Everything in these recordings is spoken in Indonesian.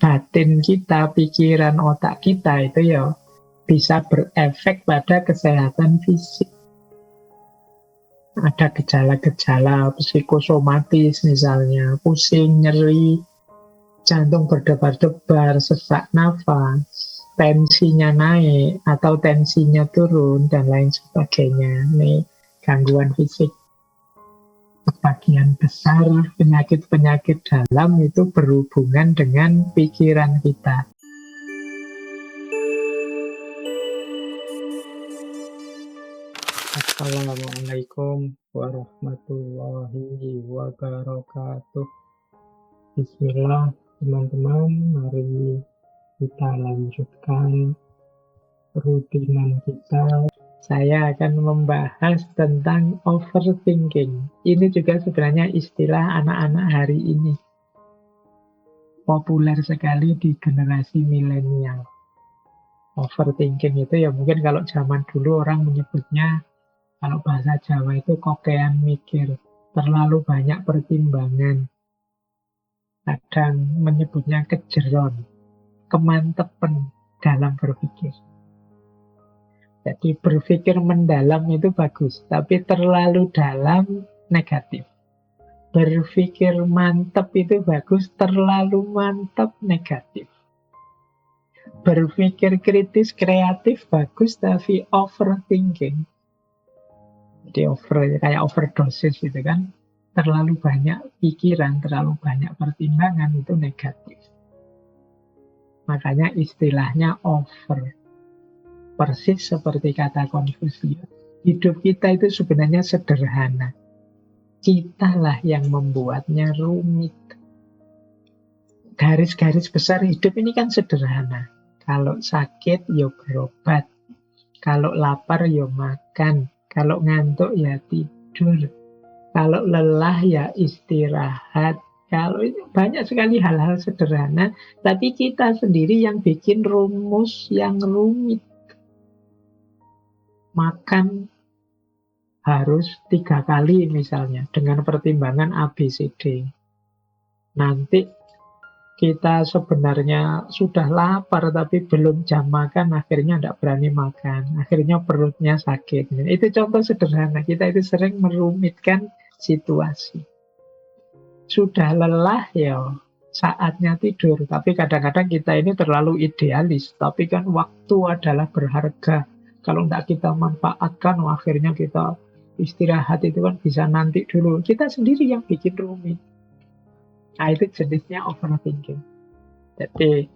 batin kita, pikiran, otak kita itu ya bisa berefek pada kesehatan fisik. Ada gejala-gejala psikosomatis misalnya, pusing, nyeri, jantung berdebar-debar, sesak nafas, tensinya naik atau tensinya turun, dan lain sebagainya. Ini gangguan fisik. Sebagian besar penyakit-penyakit dalam itu berhubungan dengan pikiran kita. Assalamualaikum warahmatullahi wabarakatuh. Bismillah, teman-teman, mari kita lanjutkan rutinan kita. Saya akan membahas tentang overthinking. Ini juga sebenarnya istilah anak-anak hari ini. Populer sekali di generasi milenial. Overthinking itu ya mungkin kalau zaman dulu orang menyebutnya, kalau bahasa Jawa itu kokean mikir. Terlalu banyak pertimbangan. Kadang menyebutnya kejeron, kemantepen dalam berpikir. Jadi berpikir mendalam itu bagus, tapi terlalu dalam negatif. Berpikir mantap itu bagus, terlalu mantap negatif. Berpikir kritis, kreatif bagus, tapi overthinking. Jadi kayak overdosis gitu kan. Terlalu banyak pikiran, terlalu banyak pertimbangan itu negatif. Makanya istilahnya over. Persis seperti kata Konfusius. Hidup kita itu sebenarnya sederhana. Kitalah yang membuatnya rumit. Garis-garis besar hidup ini kan sederhana. Kalau sakit, ya berobat. Kalau lapar, ya makan. Kalau ngantuk, ya tidur. Kalau lelah, ya istirahat. Kalau itu banyak sekali hal-hal sederhana, tapi kita sendiri yang bikin rumus yang rumit. Makan harus 3 kali misalnya dengan pertimbangan A, B, C, D. Nanti kita sebenarnya sudah lapar tapi belum jam makan, akhirnya tidak berani makan, akhirnya perutnya sakit. Itu contoh sederhana. Kita itu sering merumitkan situasi. Sudah lelah ya saatnya tidur, tapi kadang-kadang kita ini terlalu idealis. Tapi kan waktu adalah berharga. Kalau tidak kita manfaatkan, akhirnya kita istirahat itu kan bisa nanti dulu. Kita sendiri yang bikin rumit. Nah, itu jenisnya overthinking. Jadi,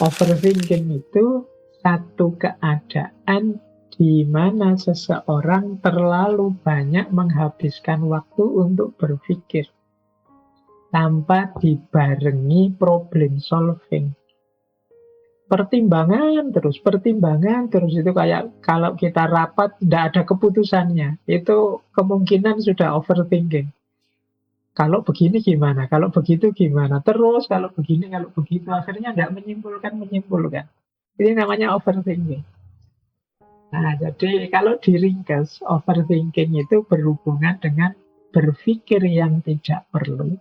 overthinking itu satu keadaan di mana seseorang terlalu banyak menghabiskan waktu untuk berpikir tanpa dibarengi problem solving. Pertimbangan terus itu kayak kalau kita rapat tidak ada keputusannya, itu kemungkinan sudah overthinking. Kalau begini gimana, kalau begitu gimana, terus kalau begini, kalau begitu, akhirnya tidak menyimpulkan. Ini namanya overthinking. Nah, jadi kalau diringkas, overthinking itu berhubungan dengan berpikir yang tidak perlu.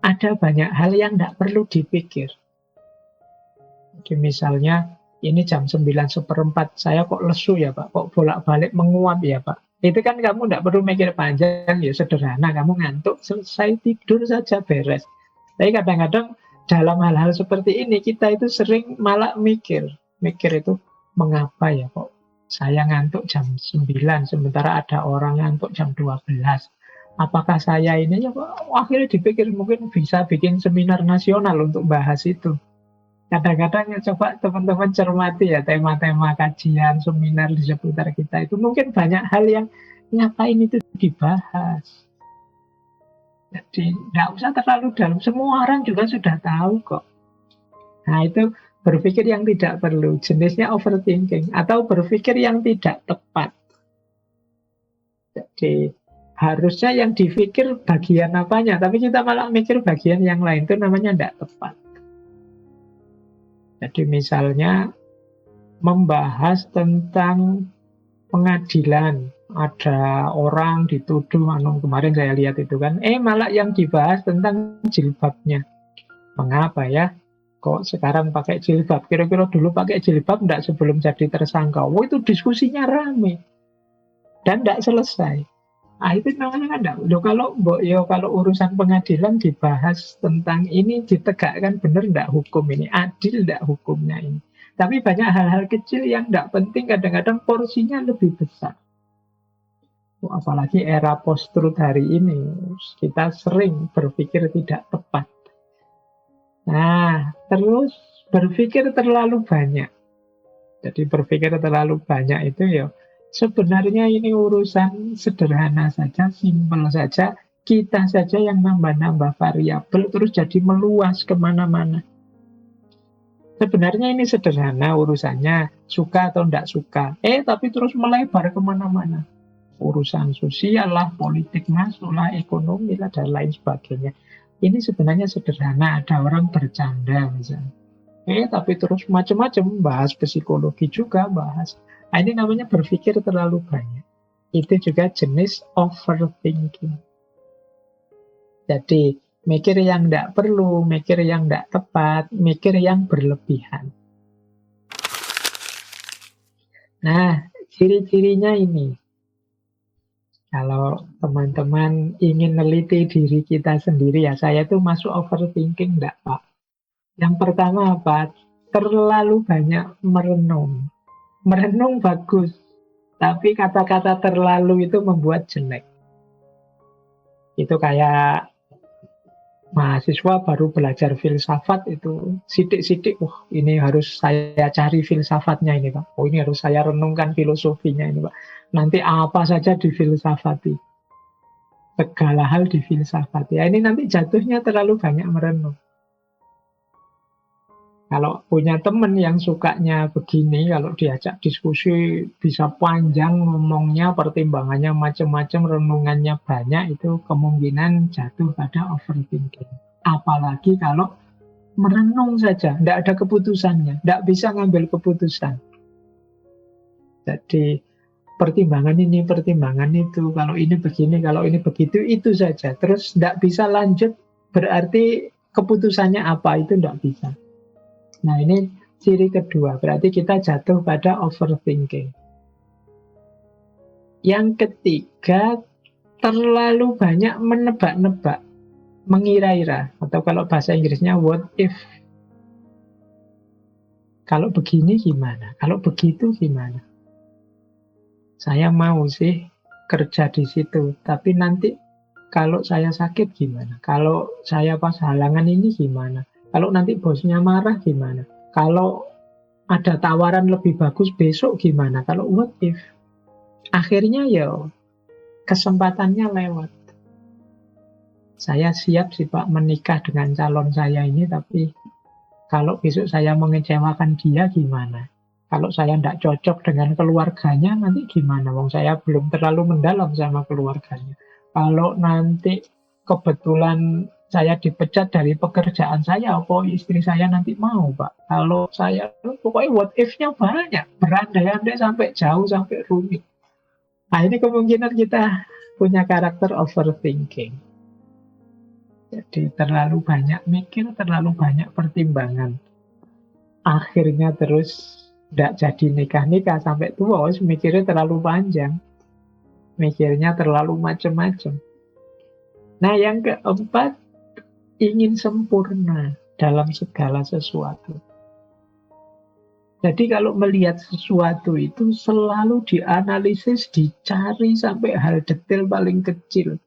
Ada banyak hal yang tidak perlu dipikir. Jadi misalnya, ini jam 9:04, saya kok lesu ya Pak, kok bolak-balik menguap ya Pak. Itu kan kamu tidak perlu mikir panjang, ya sederhana, kamu ngantuk, selesai tidur saja beres. Tapi kadang-kadang dalam hal-hal seperti ini, kita itu sering malah mikir itu, mengapa ya kok saya ngantuk jam 9, sementara ada orang ngantuk jam 12. Apakah saya ini, ya kok akhirnya dipikir mungkin bisa bikin seminar nasional untuk bahas itu. Kadang-kadang ya coba teman-teman cermati ya tema-tema kajian, seminar di seputar kita itu mungkin banyak hal yang ngapain itu dibahas. Jadi nggak usah terlalu dalam, semua orang juga sudah tahu kok. Nah itu berpikir yang tidak perlu, jenisnya overthinking, atau berpikir yang tidak tepat. Jadi harusnya yang dipikir bagian apanya, tapi kita malah mikir bagian yang lain, itu namanya tidak tepat. Jadi misalnya membahas tentang pengadilan, ada orang dituduh, kemarin saya lihat itu kan, malah yang dibahas tentang jilbabnya. Mengapa ya? Kok sekarang pakai jilbab? Kira-kira dulu pakai jilbab enggak sebelum jadi tersangka? Oh, itu diskusinya rame dan enggak selesai. Ah, itu namanya kan enggak. Loh, kalau urusan pengadilan dibahas tentang ini ditegakkan benar enggak hukum ini, adil enggak hukumnya ini. Tapi banyak hal-hal kecil yang enggak penting kadang-kadang porsinya lebih besar. Apalagi era post-truth hari ini, kita sering berpikir tidak tepat. Nah, terus berpikir terlalu banyak. Jadi berpikir terlalu banyak itu ya sebenarnya ini urusan sederhana saja, simpel saja. Kita saja yang nambah-nambah variabel terus jadi meluas kemana-mana. Sebenarnya ini sederhana urusannya, suka atau tidak suka. Tapi terus melebar kemana-mana. Urusan sosial lah, politik masuk lah, ekonomi lah, dan lain sebagainya. Ini sebenarnya sederhana, ada orang bercanda misalnya. Tapi terus macam-macam, bahas psikologi juga, bahas. Nah, ini namanya berpikir terlalu banyak. Itu juga jenis overthinking. Jadi, mikir yang tidak perlu, mikir yang tidak tepat, mikir yang berlebihan. Nah, ciri-cirinya ini. Kalau teman-teman ingin neliti diri kita sendiri, ya saya tuh masuk overthinking enggak, Pak? Yang pertama apa? Terlalu banyak merenung. Merenung bagus, tapi kata-kata terlalu itu membuat jelek. Itu kayak mahasiswa baru belajar filsafat itu sidik-sidik, ini harus saya cari filsafatnya ini, Pak. Ini harus saya renungkan filosofinya ini, Pak. Nanti apa saja difilsafati. Segala hal difilsafati. Ini nanti jatuhnya terlalu banyak merenung. Kalau punya teman yang sukanya begini, kalau diajak diskusi bisa panjang ngomongnya, pertimbangannya macam-macam, renungannya banyak, itu kemungkinan jatuh pada overthinking. Apalagi kalau merenung saja, tidak ada keputusannya, tidak bisa ngambil keputusan. Jadi pertimbangan ini, pertimbangan itu, kalau ini begini, kalau ini begitu, itu saja. Terus tidak bisa lanjut, berarti keputusannya apa, itu tidak bisa. Nah, ini ciri kedua, berarti kita jatuh pada overthinking. Yang ketiga, terlalu banyak menebak-nebak, mengira-ira, atau kalau bahasa Inggrisnya what if. Kalau begini gimana? Kalau begitu gimana? Saya mau sih kerja di situ, tapi nanti kalau saya sakit gimana? Kalau saya pas halangan ini gimana? Kalau nanti bosnya marah gimana? Kalau ada tawaran lebih bagus besok gimana? Kalau what if? Akhirnya ya kesempatannya lewat. Saya siap sih Pak menikah dengan calon saya ini, tapi kalau besok saya mengecewakan dia gimana? Kalau saya tidak cocok dengan keluarganya nanti gimana? Wong saya belum terlalu mendalam sama keluarganya. Kalau nanti kebetulan saya dipecat dari pekerjaan saya, apa istri saya nanti mau, Pak? Kalau saya, pokoknya what if-nya banyak, berandai-andai sampai jauh, sampai rumit. Nah, ini kemungkinan kita punya karakter overthinking. Jadi terlalu banyak mikir, terlalu banyak pertimbangan. Akhirnya terus tidak jadi nikah-nikah sampai tua, mikirnya terlalu panjang. Mikirnya terlalu macam-macam. Nah, yang keempat, ingin sempurna dalam segala sesuatu. Jadi kalau melihat sesuatu itu selalu dianalisis, dicari sampai hal detail paling kecil.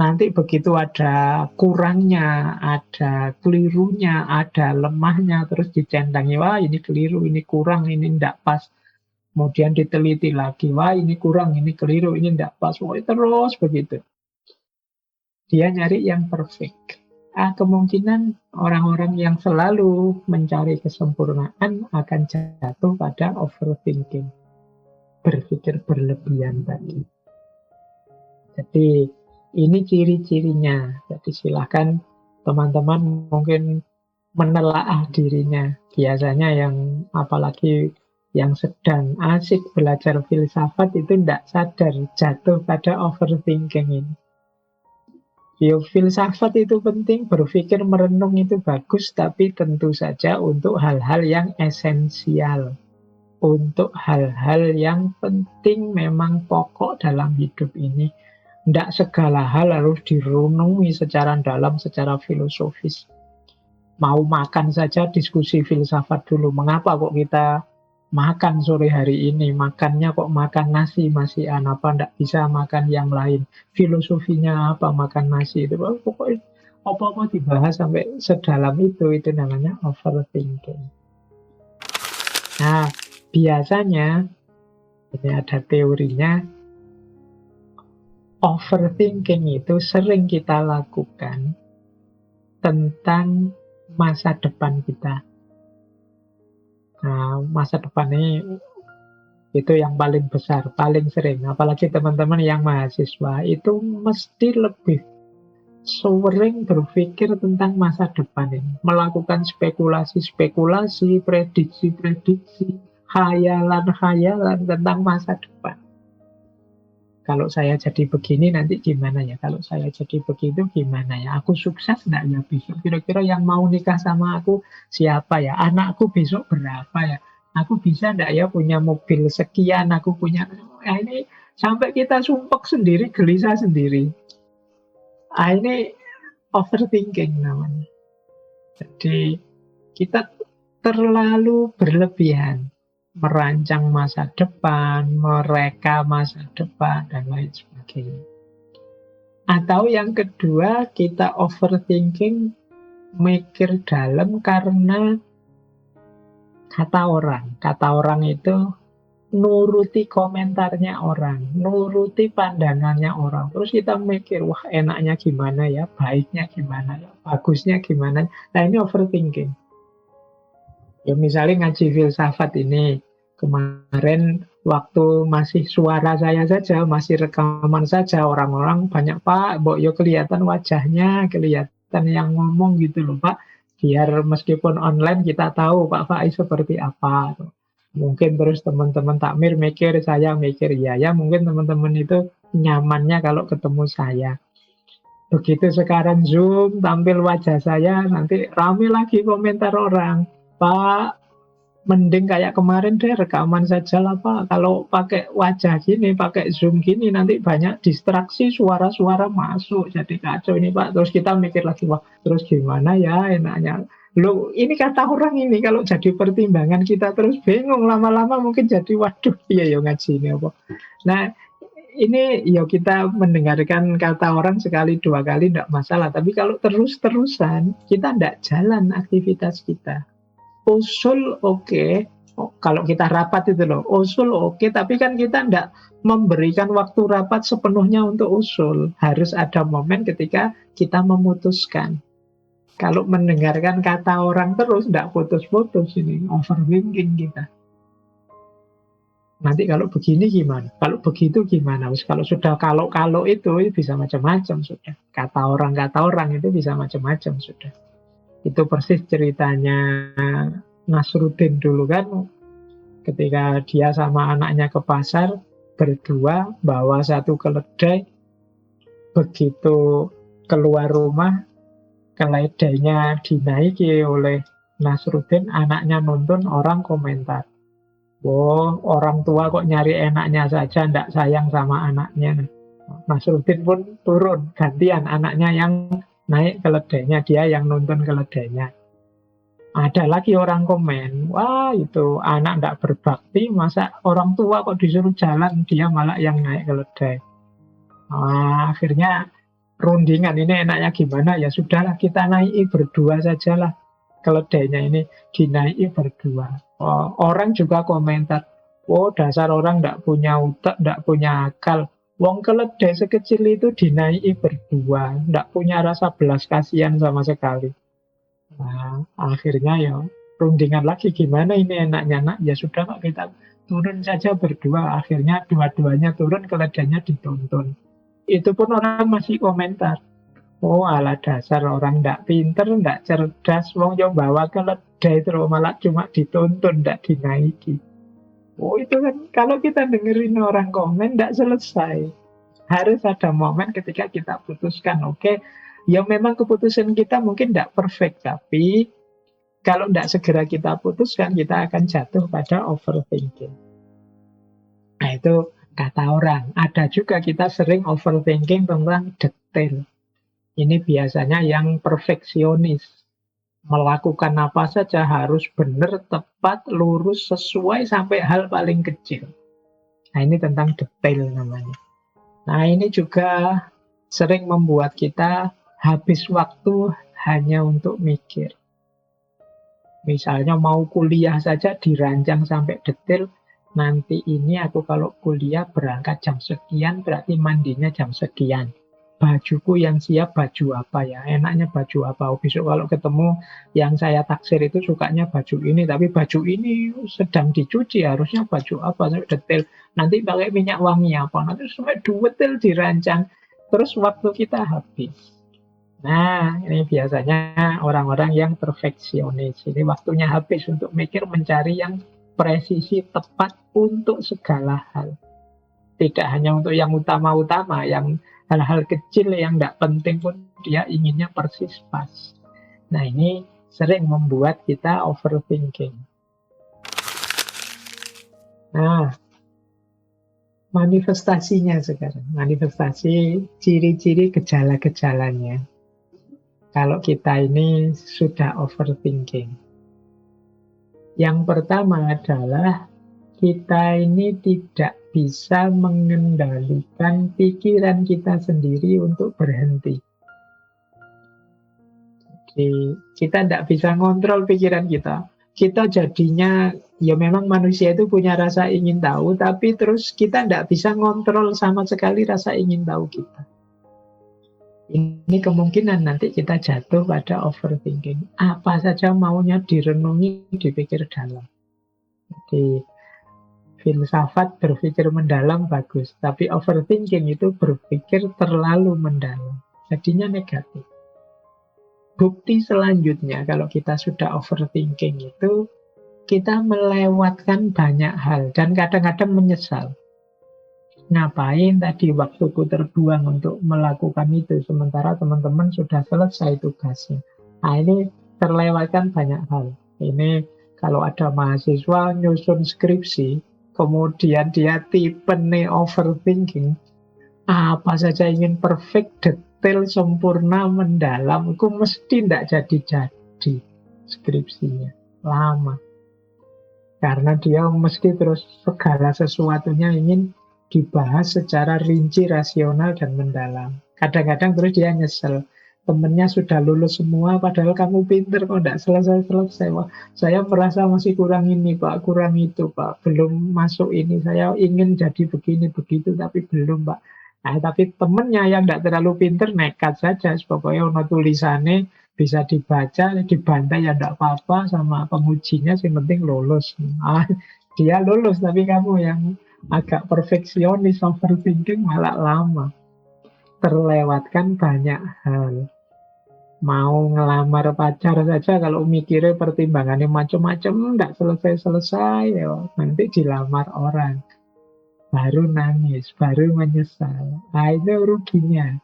Nanti begitu ada kurangnya, ada kelirunya, ada lemahnya, terus dicendangi, wah ini keliru, ini kurang, ini tidak pas. Kemudian diteliti lagi, wah ini kurang, ini keliru, ini tidak pas. Wah, terus begitu. Dia nyari yang perfect. Kemungkinan orang-orang yang selalu mencari kesempurnaan akan jatuh pada overthinking. Berpikir berlebihan tadi. Jadi ini ciri-cirinya. Jadi silakan teman-teman mungkin menelaah dirinya. Biasanya yang apalagi yang sedang asik belajar filsafat itu tidak sadar jatuh pada overthinking ini. Yo, filsafat itu penting, berpikir merenung itu bagus, tapi tentu saja untuk hal-hal yang esensial. Untuk hal-hal yang penting memang pokok dalam hidup ini. Tidak segala hal harus direnungi secara dalam, secara filosofis. Mau makan saja diskusi filsafat dulu. Mengapa kok kita makan sore hari ini? Makannya kok makan nasi masihan? Apa tidak bisa makan yang lain? Filosofinya apa makan nasi itu? Pokoknya apa-apa dibahas sampai sedalam itu namanya overthinking. Nah, biasanya ini ada teorinya, overthinking itu sering kita lakukan tentang masa depan kita. Nah, masa depan ini itu yang paling besar, paling sering. Apalagi teman-teman yang mahasiswa itu mesti lebih sering berpikir tentang masa depan ini. Melakukan spekulasi-spekulasi, prediksi-prediksi, khayalan-khayalan tentang masa depan. Kalau saya jadi begini nanti gimana ya? Kalau saya jadi begitu gimana ya? Aku sukses enggak ya besok? Kira-kira yang mau nikah sama aku siapa ya? Anakku besok berapa ya? Aku bisa enggak ya punya mobil sekian? Aku punya... Nah, ini sampai kita sumpek sendiri, gelisah sendiri. Nah, ini overthinking namanya. Jadi kita terlalu berlebihan merancang masa depan, mereka masa depan, dan lain sebagainya. Atau yang kedua, kita overthinking, mikir dalam karena kata orang. Kata orang itu nuruti komentarnya orang, nuruti pandangannya orang. Terus kita mikir, wah enaknya gimana ya, baiknya gimana ya, bagusnya gimana. Nah, ini overthinking. Ya misalnya ngaji filsafat ini, kemarin waktu masih suara saya saja, masih rekaman saja, orang-orang banyak, Pak, Mbok yo kelihatan wajahnya, kelihatan yang ngomong gitu loh Pak. Biar meskipun online kita tahu Pak Faiz seperti apa. Mungkin terus teman-teman takmir mikir, saya mikir, ya mungkin teman-teman itu nyamannya kalau ketemu saya. Begitu sekarang Zoom, tampil wajah saya, nanti rame lagi komentar orang. Pak, mending kayak kemarin deh rekaman saja lah Pak. Kalau pakai wajah gini, pakai Zoom gini, nanti banyak distraksi, suara-suara masuk. Jadi kacau ini Pak. Terus kita mikir lagi, wah terus gimana ya enaknya. Loh, ini kata orang ini kalau jadi pertimbangan kita terus bingung. Lama-lama mungkin jadi, waduh, iya ya ngaji ini apa. Nah, ini ya kita mendengarkan kata orang sekali dua kali tidak masalah. Tapi kalau terus-terusan, kita tidak jalan aktivitas kita. Usul oke. Kalau kita rapat itu loh, usul oke, tapi kan kita tidak memberikan waktu rapat sepenuhnya untuk usul. Harus ada momen ketika kita memutuskan. Kalau mendengarkan kata orang terus, tidak putus-putus, ini overthinking kita. Nanti kalau begini gimana? Kalau begitu gimana? Kalau sudah kalau itu bisa macam-macam sudah. Kata orang itu bisa macam-macam sudah. Itu persis ceritanya Nasruddin dulu kan, ketika dia sama anaknya ke pasar, berdua bawa satu keledai, begitu keluar rumah, keledainya dinaiki oleh Nasruddin, anaknya nonton, orang komentar, "Wow, orang tua kok nyari enaknya saja, ndak sayang sama anaknya." Nasruddin pun turun, gantian anaknya yang naik keledainya, dia yang nonton keledainya. Ada lagi orang komen, wah itu anak ndak berbakti, masa orang tua kok disuruh jalan, dia malah yang naik keledai. Akhirnya rundingan, ini enaknya gimana, ya sudahlah kita naiki berdua sajalah keledainya ini, dinaiki berdua. Orang juga komentar, oh dasar orang ndak punya utak, ndak punya akal. Wong keledai sekecil itu dinaiki berdua, ndak punya rasa belas kasihan sama sekali. Nah, akhirnya ya rundingan lagi, gimana ini enaknya nak, ya sudah kok kita turun saja berdua. Akhirnya dua-duanya turun, keledainya ditonton. Itu pun orang masih komentar, oh ala dasar orang ndak pinter, ndak cerdas, wong yo bawa keledai terus malah cuma ditonton, ndak dinaiki. Oh itu kan kalau kita dengerin orang komen ndak selesai. Harus ada momen ketika kita putuskan, oke, ya memang keputusan kita mungkin tidak perfect, tapi kalau tidak segera kita putuskan, kita akan jatuh pada overthinking. Nah, itu kata orang. Ada juga kita sering overthinking tentang detail. Ini biasanya yang perfeksionis. Melakukan apa saja harus benar, tepat, lurus, sesuai sampai hal paling kecil. Nah, ini tentang detail namanya. Nah, ini juga sering membuat kita habis waktu hanya untuk mikir. Misalnya mau kuliah saja dirancang sampai detail, nanti ini aku kalau kuliah berangkat jam sekian, berarti mandinya jam sekian. Bajuku yang siap baju apa ya? Enaknya baju apa? Besok kalau ketemu yang saya taksir itu sukanya baju ini, tapi baju ini sedang dicuci, harusnya baju apa? Sampai detail. Nanti pakai minyak wangi apa? Nanti sampai detail dirancang. Terus waktu kita habis. Nah, ini biasanya orang-orang yang perfeksionis. Ini waktunya habis untuk mikir, mencari yang presisi tepat untuk segala hal. Tidak hanya untuk yang utama-utama, yang hal-hal kecil yang tidak penting pun dia inginnya persis pas. Nah, ini sering membuat kita overthinking. Nah, manifestasinya sekarang. Manifestasi ciri-ciri gejala-gejalanya. Kalau kita ini sudah overthinking. Yang pertama adalah kita ini tidak bisa mengendalikan pikiran kita sendiri untuk berhenti. Jadi kita tidak bisa ngontrol pikiran kita. Kita jadinya, ya memang manusia itu punya rasa ingin tahu, tapi terus kita tidak bisa ngontrol sama sekali rasa ingin tahu kita. Ini kemungkinan nanti kita jatuh pada overthinking. Apa saja maunya direnungi, dipikir dalam. Jadi filsafat berpikir mendalam bagus, tapi overthinking itu berpikir terlalu mendalam. Jadinya negatif. Bukti selanjutnya kalau kita sudah overthinking itu, kita melewatkan banyak hal dan kadang-kadang menyesal. Ngapain tadi waktuku terbuang untuk melakukan itu, sementara teman-teman sudah selesai tugasnya. Nah, ini terlewatkan banyak hal. Ini kalau ada mahasiswa nyusun skripsi, kemudian dia tipe overthinking, apa saja ingin perfect, detail, sempurna, mendalam, itu mesti tidak jadi skripsinya. Lama. Karena dia mesti terus segala sesuatunya ingin dibahas secara rinci, rasional, dan mendalam. Kadang-kadang terus dia nyesel. Temennya sudah lulus semua, padahal kamu pinter kok tidak selesai-selesai. Wah, saya merasa masih kurang ini, Pak, kurang itu, Pak. Belum masuk ini, saya ingin jadi begini, begitu, tapi belum, Pak. Nah, tapi temennya yang tidak terlalu pinter, nekat saja. Pokoknya ono tulisannya bisa dibaca, dibantai ya tidak apa-apa sama pengujinya, yang penting lulus. Nah, dia lulus, tapi kamu yang agak perfeksionis, overthinking malah lama. Terlewatkan banyak hal. Mau ngelamar pacar saja kalau mikirnya pertimbangannya macam-macam, tidak selesai-selesai, ya nanti dilamar orang. Baru nangis, baru menyesal. Nah, itu ruginya.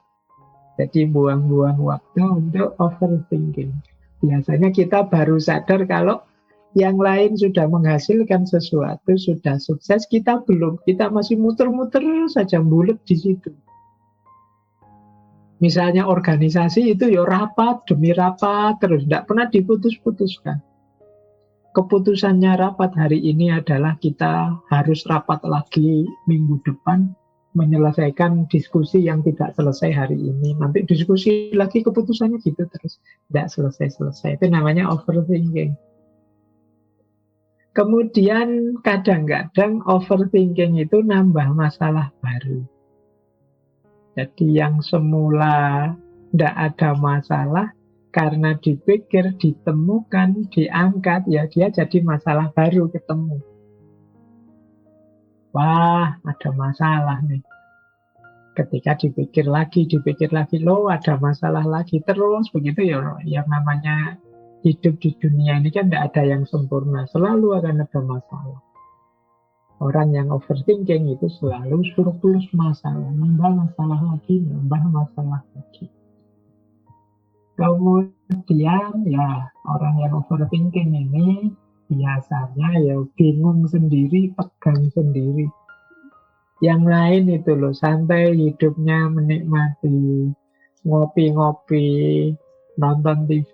Jadi buang-buang waktu untuk overthinking. Biasanya kita baru sadar kalau yang lain sudah menghasilkan sesuatu, sudah sukses, kita belum. Kita masih muter-muter saja, bulet di situ. Misalnya organisasi itu ya rapat demi rapat, terus tidak pernah diputus-putuskan. Keputusannya rapat hari ini adalah kita harus rapat lagi minggu depan, menyelesaikan diskusi yang tidak selesai hari ini. Nanti diskusi lagi, keputusannya gitu terus. Tidak selesai-selesai. Itu namanya overthinking. Kemudian kadang-kadang overthinking itu nambah masalah baru. Jadi yang semula tidak ada masalah, karena dipikir, ditemukan, diangkat, ya dia jadi masalah baru ketemu. Wah, ada masalah nih. Ketika dipikir lagi, loh ada masalah lagi. Terus begitu ya, yang namanya hidup di dunia ini kan tidak ada yang sempurna. Selalu akan ada masalah. Orang yang overthinking itu selalu surplus masalah, nambah masalah lagi, nambah masalah lagi. Kemudian ya orang yang overthinking ini biasanya ya bingung sendiri, tegang sendiri. Yang lain itu loh, santai hidupnya, menikmati, ngopi-ngopi, nonton TV,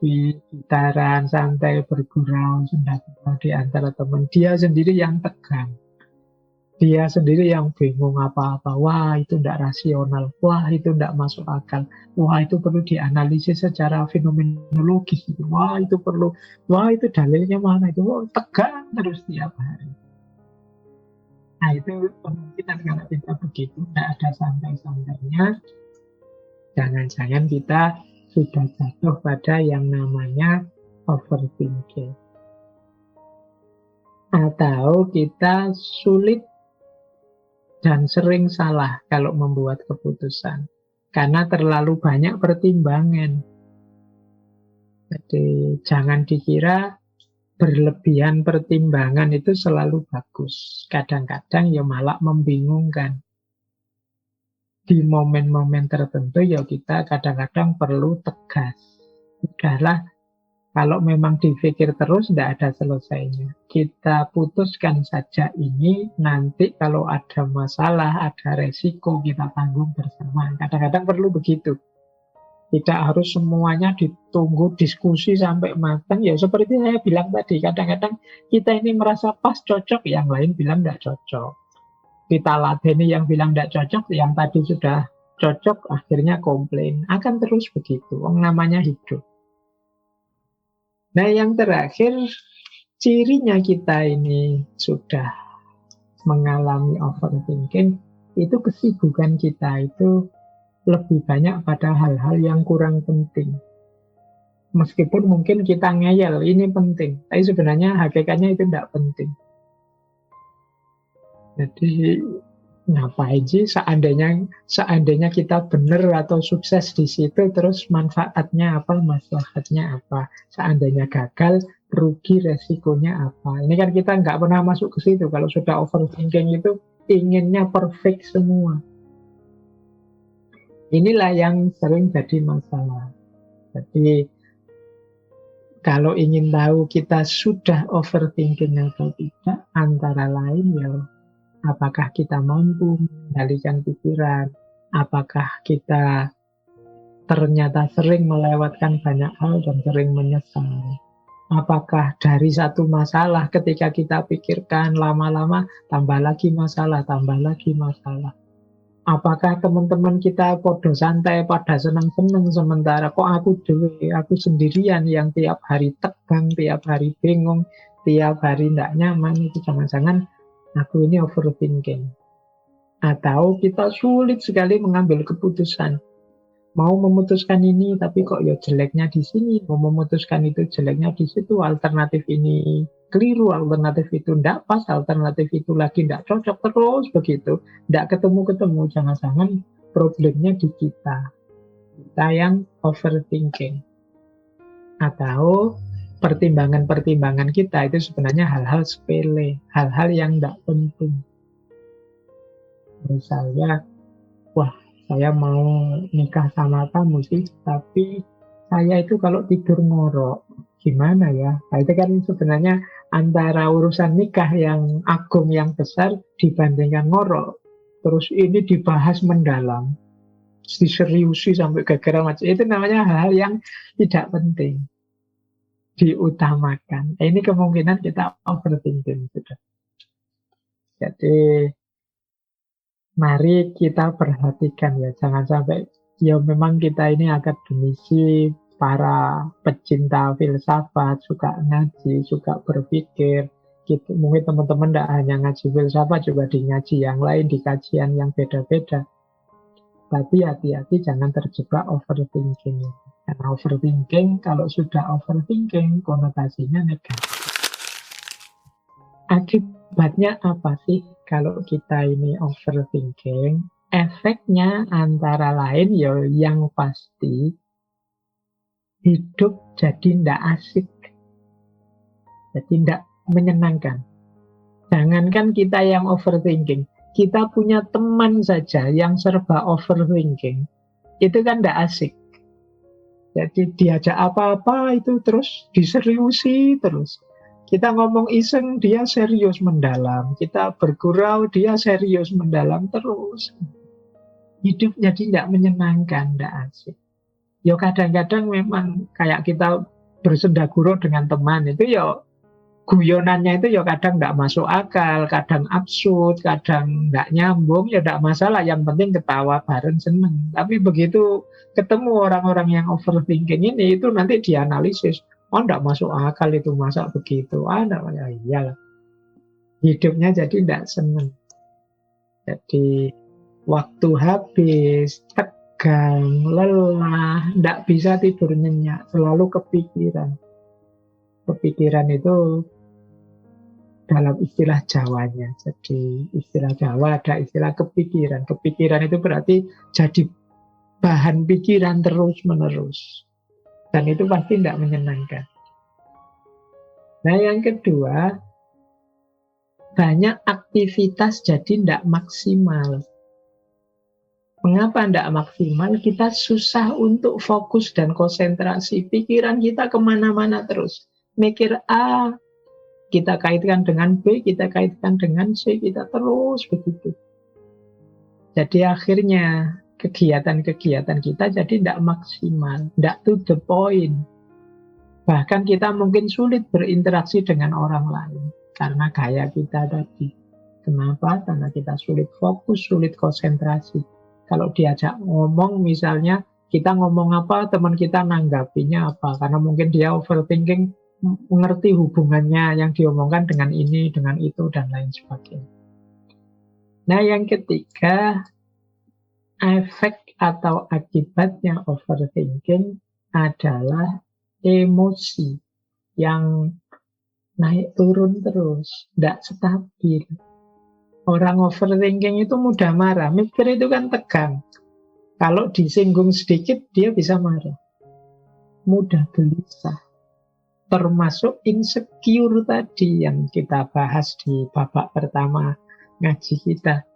gitaran, santai bergurau, senda-senda di antara teman. Dia sendiri yang tegang. Dia sendiri yang bingung apa-apa. Wah, itu tidak rasional. Wah, itu tidak masuk akal. Wah, itu perlu dianalisis secara fenomenologis. Wah, itu perlu. Wah, itu dalilnya mana itu. Wah, tegang terus tiap hari. Nah, itu kemungkinan kalau kita begitu, tidak ada santai-santainya. Jangan-jangan kita sudah jatuh pada yang namanya overthinking. Atau kita sulit dan sering salah kalau membuat keputusan. Karena terlalu banyak pertimbangan. Jadi jangan dikira berlebihan pertimbangan itu selalu bagus. Kadang-kadang ya malah membingungkan. Di momen-momen tertentu ya kita kadang-kadang perlu tegas. Udahlah, kalau memang dipikir terus, tidak ada selesainya. Kita putuskan saja ini, nanti kalau ada masalah, ada resiko, kita tanggung bersama. Kadang-kadang perlu begitu. Tidak harus semuanya ditunggu diskusi sampai matang. Ya seperti saya bilang tadi, kadang-kadang kita ini merasa pas cocok, yang lain bilang tidak cocok. Kita ladeni yang bilang tidak cocok, yang tadi sudah cocok, akhirnya komplain. Akan terus begitu, namanya hidup. Nah, yang terakhir, cirinya kita ini sudah mengalami overthinking, itu kesibukan kita itu lebih banyak pada hal-hal yang kurang penting. Meskipun mungkin kita ngeyel, ini penting, tapi sebenarnya hakikatnya itu tidak penting. Jadi ngapain sih seandainya kita benar atau sukses di situ, terus manfaatnya apa, maslahatnya apa? Seandainya gagal, rugi resikonya apa? Ini kan kita nggak pernah masuk ke situ. Kalau sudah overthinking itu inginnya perfect semua. Inilah yang sering jadi masalah. Jadi kalau ingin tahu kita sudah overthinking atau tidak, antara lain ya, apakah kita mampu mengendalikan pikiran? Apakah kita ternyata sering melewatkan banyak hal dan sering menyesal? Apakah dari satu masalah ketika kita pikirkan lama-lama tambah lagi masalah, tambah lagi masalah? Apakah teman-teman kita podo santai pada senang-senang sementara kok aku sendirian yang tiap hari tegang, tiap hari bingung, tiap hari tidak nyaman? Itu jangan-jangan aku ini overthinking. Atau kita sulit sekali mengambil keputusan. Mau memutuskan ini, tapi kok ya jeleknya di sini. Mau memutuskan itu, jeleknya di situ. Alternatif ini keliru, alternatif itu tidak pas, alternatif itu lagi tidak cocok. Terus begitu. Tidak ketemu-ketemu. Jangan-jangan problemnya di kita. Kita yang overthinking. Atau pertimbangan-pertimbangan kita itu sebenarnya hal-hal sepele, hal-hal yang tidak penting. Misalnya, wah, saya mau nikah sama kamu sih, tapi saya itu kalau tidur ngorok, gimana ya? Nah, itu kan sebenarnya antara urusan nikah yang agung, yang besar, dibandingkan ngorok. Terus ini dibahas mendalam, diseriusi sampai gara-gara macam. Itu namanya hal-hal yang tidak penting, diutamakan. Ini kemungkinan kita overthinking. Sudah. Jadi mari kita perhatikan ya, jangan sampai ya memang kita ini akademisi, para pecinta filsafat, suka ngaji, suka berpikir. Gitu. Mungkin teman-teman tidak hanya ngaji filsafat, juga di ngaji yang lain, di kajian yang beda-beda. Tapi hati-hati jangan terjebak overthinking. Karena overthinking, kalau sudah overthinking, konotasinya negatif. Akibatnya apa sih kalau kita ini overthinking? Efeknya antara lain ya yang pasti hidup jadi tidak asik. Jadi tidak menyenangkan. Jangankan kita yang overthinking, kita punya teman saja yang serba overthinking, itu kan tidak asik. Jadi diajak apa-apa itu terus diseriusi terus. Kita ngomong iseng, dia serius mendalam. Kita bergurau, dia serius mendalam terus. Hidup jadi tidak menyenangkan, tidak asik. Ya kadang-kadang memang kayak kita bersendagurau dengan teman itu ya guyonannya itu ya kadang nggak masuk akal, kadang absurd, kadang nggak nyambung, ya nggak masalah. Yang penting ketawa bareng seneng. Tapi begitu ketemu orang-orang yang overthinking ini, itu nanti dianalisis. Oh, nggak masuk akal itu, masa begitu? Ah, nggak, ya iyalah. Hidupnya jadi nggak seneng. Jadi waktu habis, tegang, lelah, nggak bisa tidur nyenyak, selalu kepikiran. Kepikiran itu dalam istilah Jawanya. Jadi istilah Jawa ada istilah kepikiran. Kepikiran itu berarti jadi bahan pikiran terus-menerus. Dan itu pasti tidak menyenangkan. Nah yang kedua, banyak aktivitas jadi tidak maksimal. Mengapa tidak maksimal? Kita susah untuk fokus dan konsentrasi. Pikiran kita kemana-mana terus. Mikir A, kita kaitkan dengan B, kita kaitkan dengan C, kita terus begitu. Jadi akhirnya kegiatan-kegiatan kita jadi tidak maksimal, tidak to the point. Bahkan kita mungkin sulit berinteraksi dengan orang lain karena gaya kita tadi. Kenapa? Karena kita sulit fokus, sulit konsentrasi. Kalau diajak ngomong misalnya, kita ngomong apa, teman kita nanggapinya apa. Karena mungkin dia overthinking, mengerti hubungannya yang diomongkan dengan ini, dengan itu, dan lain sebagainya. Nah, yang ketiga, efek atau akibatnya overthinking adalah emosi yang naik turun terus, tidak stabil. Orang overthinking itu mudah marah. Mikir itu kan tegang. Kalau disinggung sedikit, dia bisa marah. Mudah gelisah. Termasuk insecure tadi yang kita bahas di babak pertama ngaji kita.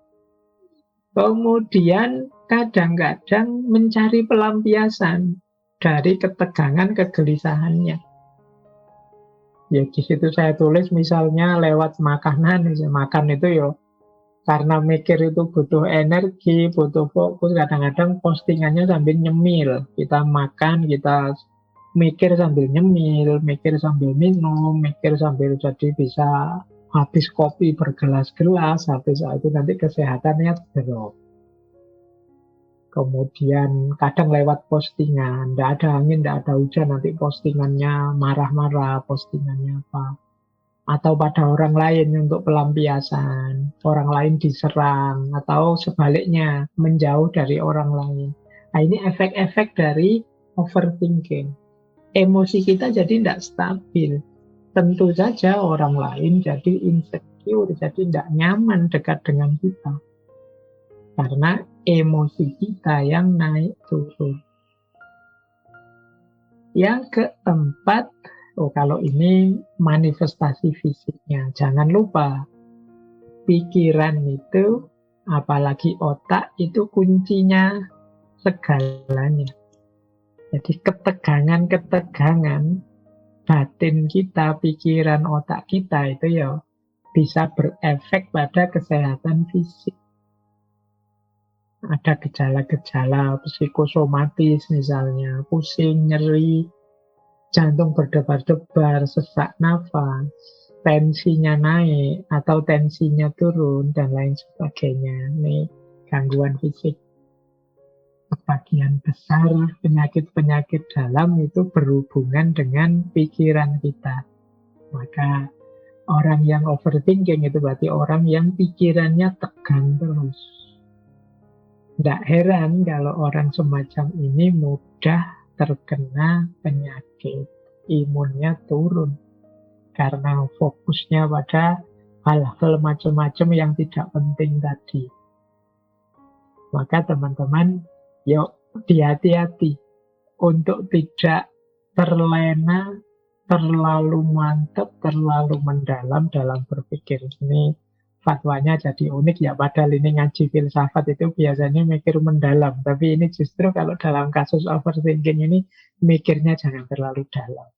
Kemudian kadang-kadang mencari pelampiasan dari ketegangan kegelisahannya. Ya di situ saya tulis misalnya lewat makanan, makan itu ya karena mikir itu butuh energi, butuh fokus, kadang-kadang postingannya sambil nyemil. Kita makan, kita mikir sambil nyemil, mikir sambil minum, mikir sambil jadi bisa habis kopi bergelas-gelas, habis itu nanti kesehatannya drop. Kemudian kadang lewat postingan, tidak ada angin, tidak ada hujan, nanti postingannya marah-marah, postingannya apa. Atau pada orang lain untuk pelampiasan, orang lain diserang, atau sebaliknya, menjauh dari orang lain. Nah ini efek-efek dari overthinking. Emosi kita jadi tidak stabil. Tentu saja orang lain jadi insecure, jadi tidak nyaman dekat dengan kita. Karena emosi kita yang naik turun. Yang keempat, kalau ini manifestasi fisiknya. Jangan lupa, pikiran itu, apalagi otak, itu kuncinya segalanya. Jadi ketegangan-ketegangan batin kita, pikiran, otak kita itu ya bisa berefek pada kesehatan fisik. Ada gejala-gejala psikosomatis misalnya, pusing, nyeri, jantung berdebar-debar, sesak nafas, tensinya naik atau tensinya turun, dan lain sebagainya. Ini gangguan fisik. Sebagian besar penyakit-penyakit dalam itu berhubungan dengan pikiran kita. Maka orang yang overthinking itu berarti orang yang pikirannya tegang terus. Tidak heran kalau orang semacam ini mudah terkena penyakit, imunnya turun karena fokusnya pada hal-hal macam-macam yang tidak penting tadi. Maka teman-teman, yuk hati-hati untuk tidak terlena terlalu mantap, terlalu mendalam dalam berpikir. Ini fatwanya jadi unik ya, padahal ini ngaji filsafat itu biasanya mikir mendalam. Tapi ini justru kalau dalam kasus overthinking ini mikirnya jangan terlalu dalam.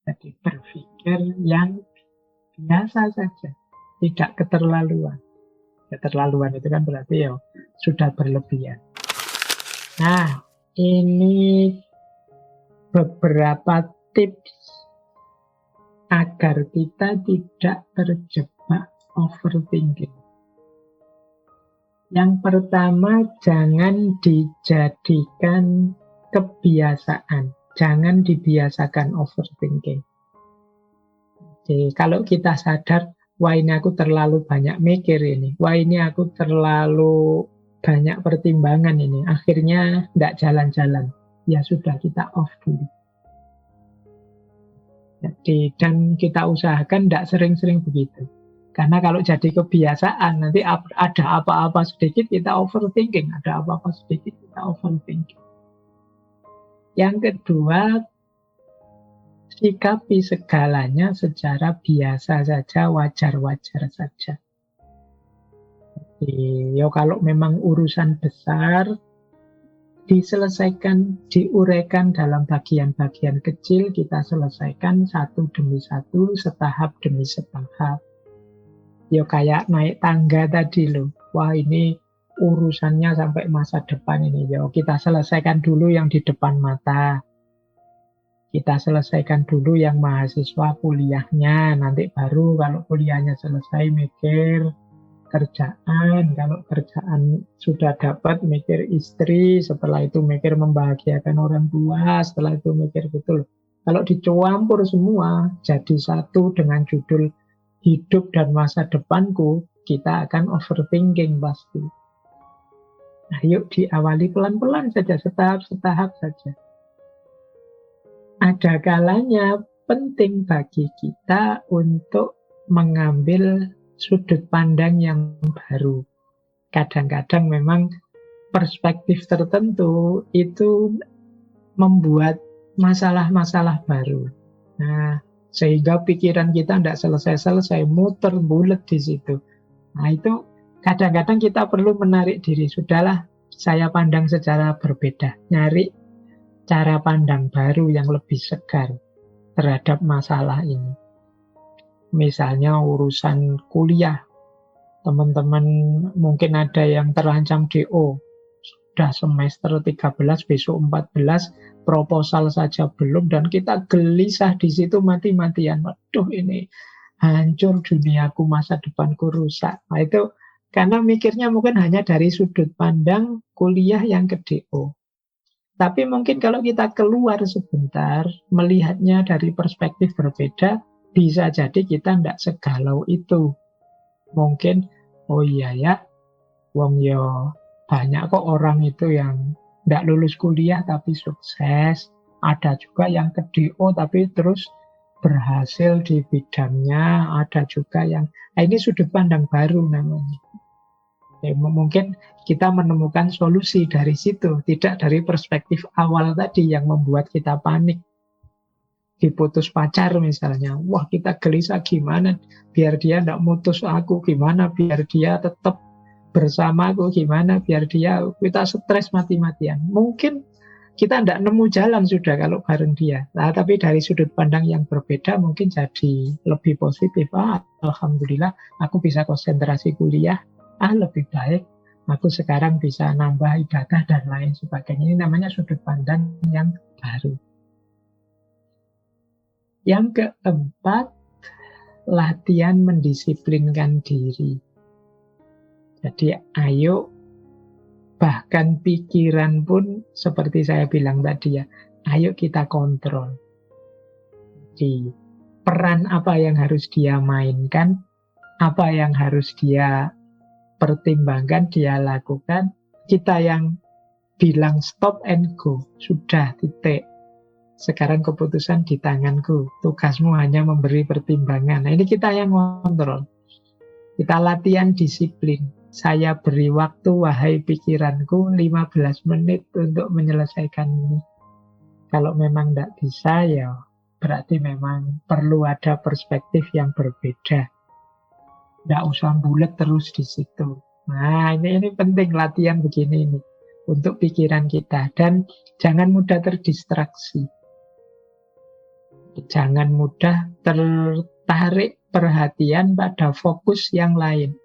Jadi berpikir yang biasa saja, tidak keterlaluan. Keterlaluan itu kan berarti ya sudah berlebihan. Nah, ini beberapa tips agar kita tidak terjebak overthinking. Yang pertama, jangan dijadikan kebiasaan. Jangan dibiasakan overthinking. Jadi, kalau kita sadar, wah ini aku terlalu banyak mikir ini, wah ini aku terlalu banyak pertimbangan ini, akhirnya tidak jalan-jalan. Ya sudah, kita off dulu. Jadi, dan kita usahakan tidak sering-sering begitu. Karena kalau jadi kebiasaan, nanti ada apa-apa sedikit kita overthinking, ada apa-apa sedikit kita overthinking. Yang kedua, sikapi segalanya secara biasa saja, wajar-wajar saja. Jadi, ya kalau memang urusan besar, diselesaikan, diuraikan dalam bagian-bagian kecil, kita selesaikan satu demi satu, setahap demi setahap. Ya kayak naik tangga tadi loh, wah ini urusannya sampai masa depan ini, ya kita selesaikan dulu yang di depan mata. Kita selesaikan dulu yang mahasiswa kuliahnya, nanti baru kalau kuliahnya selesai mikir kerjaan, kalau kerjaan sudah dapat mikir istri, setelah itu mikir membahagiakan orang tua, setelah itu mikir betul. Kalau dicampur semua jadi satu dengan judul hidup dan masa depanku, kita akan overthinking pasti. Nah, yuk diawali pelan-pelan saja, setahap-setahap saja. Ada kalanya penting bagi kita untuk mengambil sudut pandang yang baru. Kadang-kadang memang perspektif tertentu itu membuat masalah-masalah baru. Nah, sehingga pikiran kita tidak selesai-selesai, muter bulet di situ. Nah, itu kadang-kadang kita perlu menarik diri. Sudahlah, saya pandang secara berbeda. Nyari cara pandang baru yang lebih segar terhadap masalah ini. Misalnya urusan kuliah, teman-teman mungkin ada yang terancam DO, sudah semester 13, besok 14, proposal saja belum, dan kita gelisah di situ mati-matian. Waduh, ini hancur duniaku, masa depanku rusak. Nah, itu karena mikirnya mungkin hanya dari sudut pandang kuliah yang ke DO. Tapi mungkin kalau kita keluar sebentar, melihatnya dari perspektif berbeda, bisa jadi kita tidak segalau itu. Mungkin, oh iya ya, wong yo banyak kok orang itu yang tidak lulus kuliah tapi sukses. Ada juga yang ke DO tapi terus berhasil di bidangnya. Ada juga yang, nah ini sudut pandang baru namanya. Ya, mungkin kita menemukan solusi dari situ, tidak dari perspektif awal tadi yang membuat kita panik. Diputus pacar misalnya, wah kita gelisah gimana biar dia tidak mutus aku, gimana biar dia tetap bersama aku, gimana biar dia, kita stres mati-matian. Mungkin kita tidak nemu jalan sudah kalau bareng dia. Nah, tapi dari sudut pandang yang berbeda mungkin jadi lebih positif. Alhamdulillah aku bisa konsentrasi kuliah, lebih baik aku sekarang bisa nambah ibadah dan lain sebagainya. Ini namanya sudut pandang yang baru. Yang keempat, latihan mendisiplinkan diri. Jadi ayo, bahkan pikiran pun seperti saya bilang tadi ya, ayo kita kontrol. Jadi peran apa yang harus dia mainkan, apa yang harus dia pertimbangkan, dia lakukan. Kita yang bilang stop and go, sudah titik. Sekarang keputusan di tanganku, tugasmu hanya memberi pertimbangan. Nah, ini kita yang kontrol. Kita latihan disiplin. Saya beri waktu, wahai pikiranku, 15 menit untuk menyelesaikan ini. Kalau memang tidak bisa, ya berarti memang perlu ada perspektif yang berbeda. Nggak usah bulat terus di situ. Nah, ini penting latihan begini ini untuk pikiran kita. Dan jangan mudah terdistraksi. Jangan mudah tertarik perhatian pada fokus yang lain.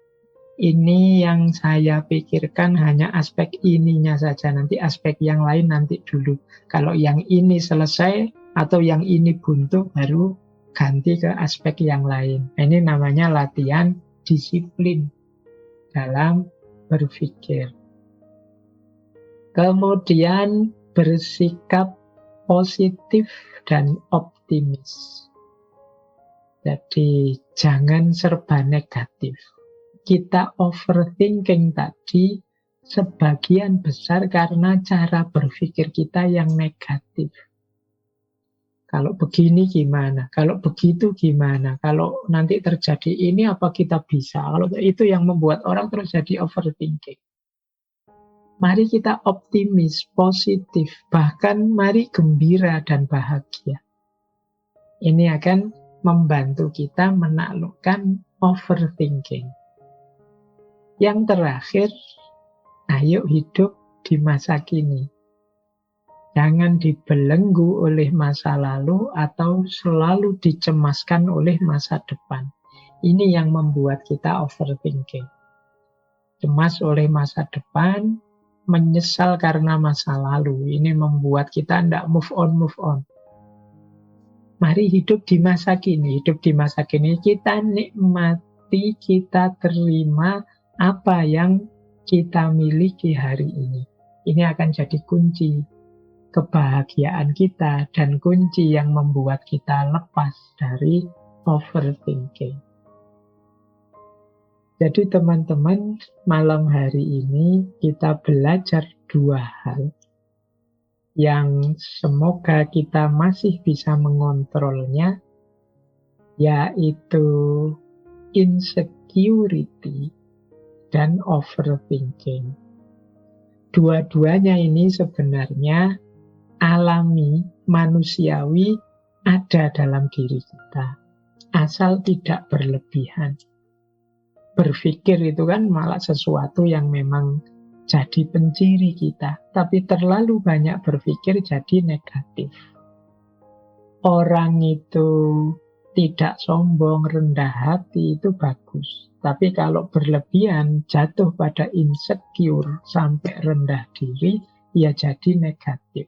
Ini yang saya pikirkan hanya aspek ininya saja. Nanti aspek yang lain nanti dulu. Kalau yang ini selesai atau yang ini buntu, baru ganti ke aspek yang lain. Ini namanya latihan disiplin dalam berpikir. Kemudian bersikap positif dan optimis. Jadi jangan serba negatif. Kita overthinking tadi sebagian besar karena cara berpikir kita yang negatif. Kalau begini gimana? Kalau begitu gimana? Kalau nanti terjadi ini apa kita bisa? Kalau itu yang membuat orang terus jadi overthinking. Mari kita optimis, positif, bahkan mari gembira dan bahagia. Ini akan membantu kita menaklukkan overthinking. Yang terakhir, ayo hidup di masa kini. Jangan dibelenggu oleh masa lalu atau selalu dicemaskan oleh masa depan. Ini yang membuat kita overthinking. Cemas oleh masa depan, menyesal karena masa lalu. Ini membuat kita tidak move on. Mari hidup di masa kini. Hidup di masa kini kita nikmati, kita terima apa yang kita miliki hari ini. Ini akan jadi kunci kebahagiaan kita dan kunci yang membuat kita lepas dari overthinking. Jadi teman-teman, malam hari ini kita belajar 2 hal yang semoga kita masih bisa mengontrolnya, yaitu insecurity dan overthinking. Dua-duanya ini sebenarnya alami, manusiawi, ada dalam diri kita. Asal tidak berlebihan. Berpikir itu kan malah sesuatu yang memang jadi penciri kita. Tapi terlalu banyak berpikir jadi negatif. Orang itu tidak sombong, rendah hati, itu bagus. Tapi kalau berlebihan, jatuh pada insecure, sampai rendah diri, ya jadi negatif.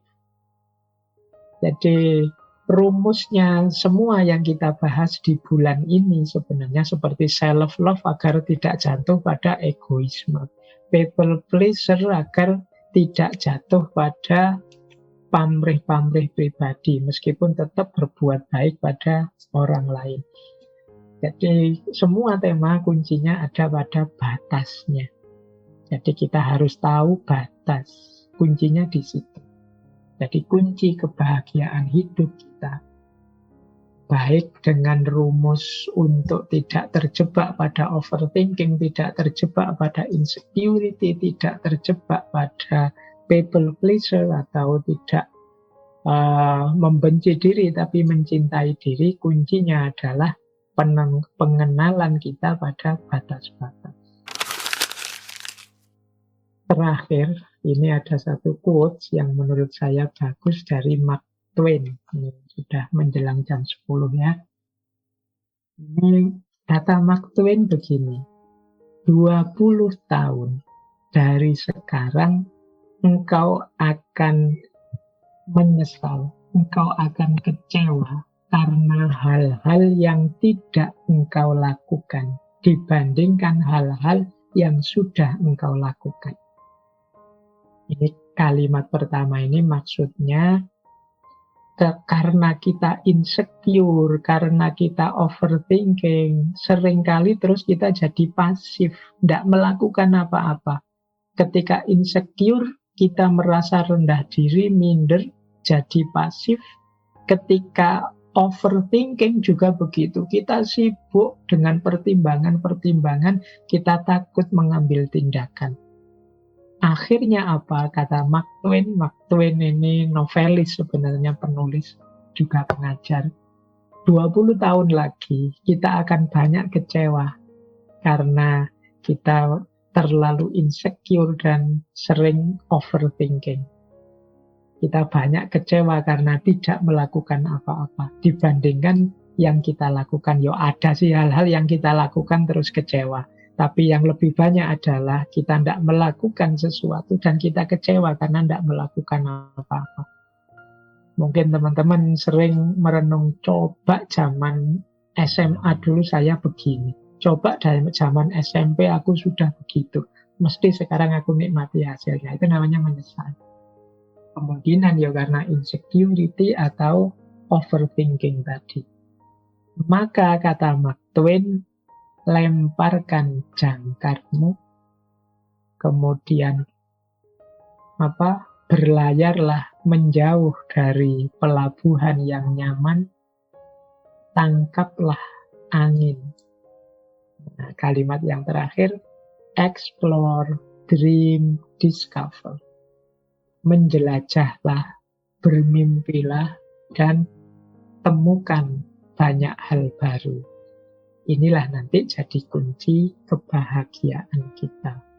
Jadi rumusnya semua yang kita bahas di bulan ini sebenarnya seperti self-love agar tidak jatuh pada egoisme. People pleaser agar tidak jatuh pada pamrih-pamrih pribadi, meskipun tetap berbuat baik pada orang lain. Jadi semua tema kuncinya ada pada batasnya. Jadi kita harus tahu batas, kuncinya di situ. Jadi kunci kebahagiaan hidup kita, baik dengan rumus untuk tidak terjebak pada overthinking, tidak terjebak pada insecurity, tidak terjebak pada people pleaser, atau tidak membenci diri tapi mencintai diri, kuncinya adalah pengenalan kita pada batas-batas. Terakhir, ini ada satu quotes yang menurut saya bagus dari Mark Twain. Ini sudah menjelang jam 10 ya. Ini kata Mark Twain begini, 20 tahun dari sekarang engkau akan menyesal, engkau akan kecewa karena hal-hal yang tidak engkau lakukan dibandingkan hal-hal yang sudah engkau lakukan. Ini kalimat pertama ini maksudnya karena kita insecure, karena kita overthinking, seringkali terus kita jadi pasif, tidak melakukan apa-apa. Ketika insecure, kita merasa rendah diri, minder, jadi pasif. Ketika overthinking juga begitu. Kita sibuk dengan pertimbangan-pertimbangan, kita takut mengambil tindakan. Akhirnya apa? Kata Mark Twain. Mark Twain ini novelis sebenarnya, penulis, juga pengajar. 20 tahun lagi kita akan banyak kecewa karena kita terlalu insecure dan sering overthinking. Kita banyak kecewa karena tidak melakukan apa-apa dibandingkan yang kita lakukan. Yo ada sih hal-hal yang kita lakukan terus kecewa. Tapi yang lebih banyak adalah kita tidak melakukan sesuatu dan kita kecewa karena tidak melakukan apa-apa. Mungkin teman-teman sering merenung, coba zaman SMA dulu saya begini. Coba dari zaman SMP aku sudah begitu. Mesti sekarang aku nikmati hasilnya. Itu namanya menyesal. Kemungkinan ya karena insecurity atau overthinking tadi. Maka kata Mark Twain, lemparkan jangkarmu, kemudian berlayarlah menjauh dari pelabuhan yang nyaman, tangkaplah angin. Nah, kalimat yang terakhir, explore, dream, discover. Menjelajahlah, bermimpilah, dan temukan banyak hal baru. Inilah nanti jadi kunci kebahagiaan kita.